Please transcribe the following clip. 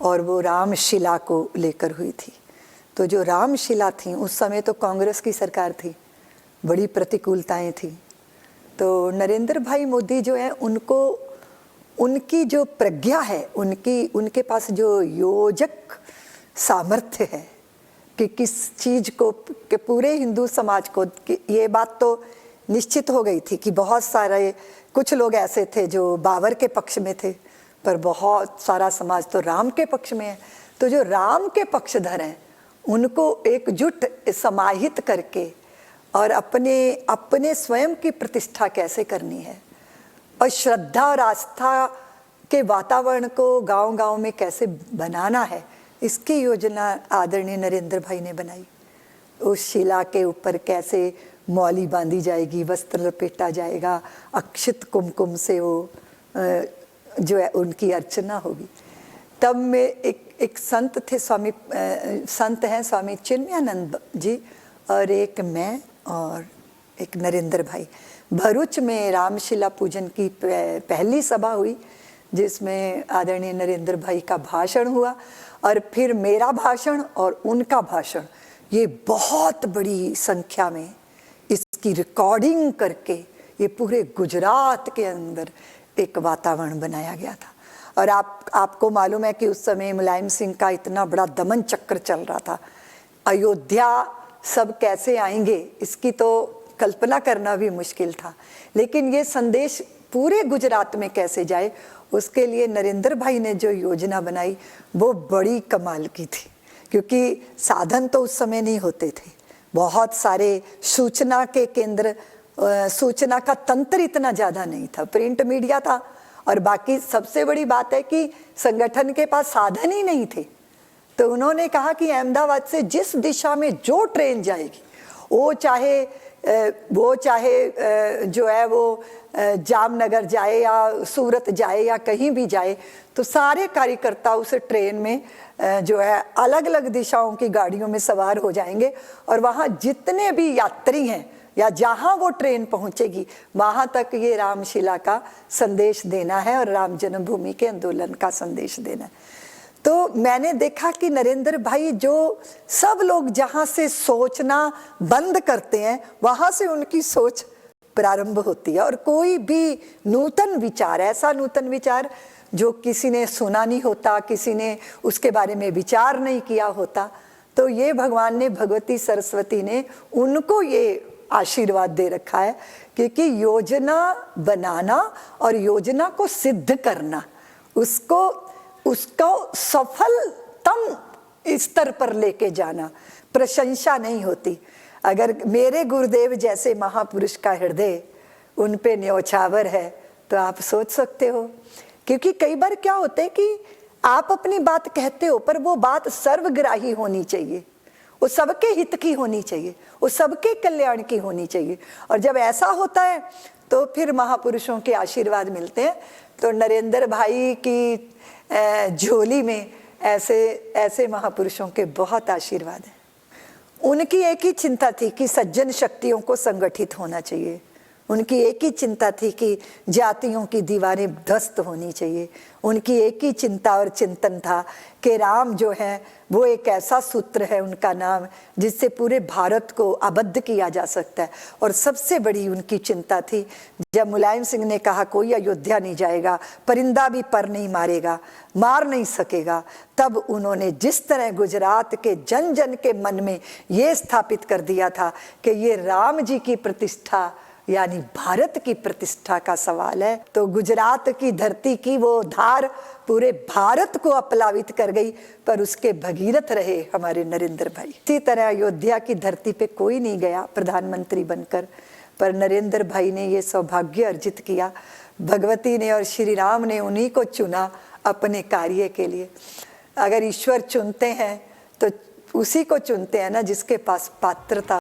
और वो रामशिला को लेकर हुई थी। तो जो रामशिला थी, उस समय तो कांग्रेस की सरकार थी, बड़ी प्रतिकूलताएं थी। तो नरेंद्र भाई मोदी जो है, उनको उनकी जो प्रज्ञा है, उनके पास जो योजक सामर्थ्य है कि किस चीज़ को, कि पूरे हिंदू समाज को, कि ये बात तो निश्चित हो गई थी कि बहुत सारे, कुछ लोग ऐसे थे जो बाबर के पक्ष में थे, पर बहुत सारा समाज तो राम के पक्ष में है। तो जो राम के पक्षधर हैं, उनको एकजुट समाहित करके और अपने स्वयं की प्रतिष्ठा कैसे करनी है, और श्रद्धा और आस्था के वातावरण को गांव-गांव में कैसे बनाना है, इसकी योजना आदरणीय नरेंद्र भाई ने बनाई। उस शिला के ऊपर कैसे मौली बांधी जाएगी, वस्त्र लपेटा जाएगा, अक्षत कुमकुम से वो जो है उनकी अर्चना होगी। तब में एक संत थे, संत हैं स्वामी चिन्मयानंद जी, और एक मैं और एक नरेंद्र भाई। भरूच में रामशिला पूजन की पहली सभा हुई, जिसमें आदरणीय नरेंद्र भाई का भाषण हुआ, और फिर मेरा भाषण और उनका भाषण, ये बहुत बड़ी संख्या में इसकी रिकॉर्डिंग करके ये पूरे गुजरात के अंदर एक वातावरण बनाया गया था। और आपको मालूम है कि उस समय मुलायम सिंह का इतना बड़ा दमन चक्र चल रहा था। अयोध्या सब कैसे आएंगे, इसकी तो कल्पना करना भी मुश्किल था, लेकिन ये संदेश पूरे गुजरात में कैसे जाए, उसके लिए नरेंद्र भाई ने जो योजना बनाई वो बड़ी कमाल की थी। क्योंकि साधन तो उस समय नहीं होते थे, बहुत सारे सूचना के केंद्र, सूचना का तंत्र इतना ज़्यादा नहीं था, प्रिंट मीडिया था, और बाकी सबसे बड़ी बात है कि संगठन के पास साधन ही नहीं थे। तो उन्होंने कहा कि अहमदाबाद से जिस दिशा में जो ट्रेन जाएगी, वो चाहे जो है वो जामनगर जाए या सूरत जाए या कहीं भी जाए, तो सारे कार्यकर्ता उस ट्रेन में जो है अलग अलग दिशाओं की गाड़ियों में सवार हो जाएंगे, और वहाँ जितने भी यात्री हैं या जहाँ वो ट्रेन पहुँचेगी, वहाँ तक ये रामशिला का संदेश देना है और राम जन्मभूमि के आंदोलन का संदेश देना है। तो मैंने देखा कि नरेंद्र भाई, जो सब लोग जहाँ से सोचना बंद करते हैं, वहाँ से उनकी सोच प्रारंभ होती है। और कोई भी नूतन विचार, ऐसा नूतन विचार जो किसी ने सुना नहीं होता, किसी ने उसके बारे में विचार नहीं किया होता, तो ये भगवान ने, भगवती सरस्वती ने उनको ये आशीर्वाद दे रखा है, क्योंकि योजना बनाना और योजना को सिद्ध करना, उसको सफलतम स्तर पर लेके जाना प्रशंसा नहीं होती। अगर मेरे गुरुदेव जैसे महापुरुष का हृदय उन पे न्यौछावर है, तो आप सोच सकते हो। क्योंकि कई बार क्या होता है कि आप अपनी बात कहते हो, पर वो बात सर्वग्राही होनी चाहिए, वो सबके हित की होनी चाहिए, वो सबके कल्याण की होनी चाहिए। और जब ऐसा होता है तो फिर महापुरुषों के आशीर्वाद मिलते हैं। तो नरेंद्र भाई की झोली में ऐसे महापुरुषों के बहुत आशीर्वाद हैं। उनकी एक ही चिंता थी कि सज्जन शक्तियों को संगठित होना चाहिए। उनकी एक ही चिंता थी कि जातियों की दीवारें ध्वस्त होनी चाहिए। उनकी एक ही चिंता और चिंतन था कि राम जो है वो एक ऐसा सूत्र है, उनका नाम, जिससे पूरे भारत को आबद्ध किया जा सकता है। और सबसे बड़ी उनकी चिंता थी, जब मुलायम सिंह ने कहा कोई अयोध्या नहीं जाएगा, परिंदा भी पर नहीं मारेगा, मार नहीं सकेगा, तब उन्होंने जिस तरह गुजरात के जन जन के मन में ये स्थापित कर दिया था कि ये राम जी की प्रतिष्ठा यानी भारत की प्रतिष्ठा का सवाल है। तो गुजरात की धरती की वो धार पूरे भारत को अपलावित कर गई, पर उसके भगीरथ रहे हमारे नरेंद्र भाई। इसी तरह अयोध्या की धरती पे कोई नहीं गया प्रधानमंत्री बनकर, पर नरेंद्र भाई ने ये सौभाग्य अर्जित किया। भगवती ने और श्री राम ने उन्हीं को चुना अपने कार्य के लिए। अगर ईश्वर चुनते हैं तो उसी को चुनते हैं ना जिसके पास पात्रता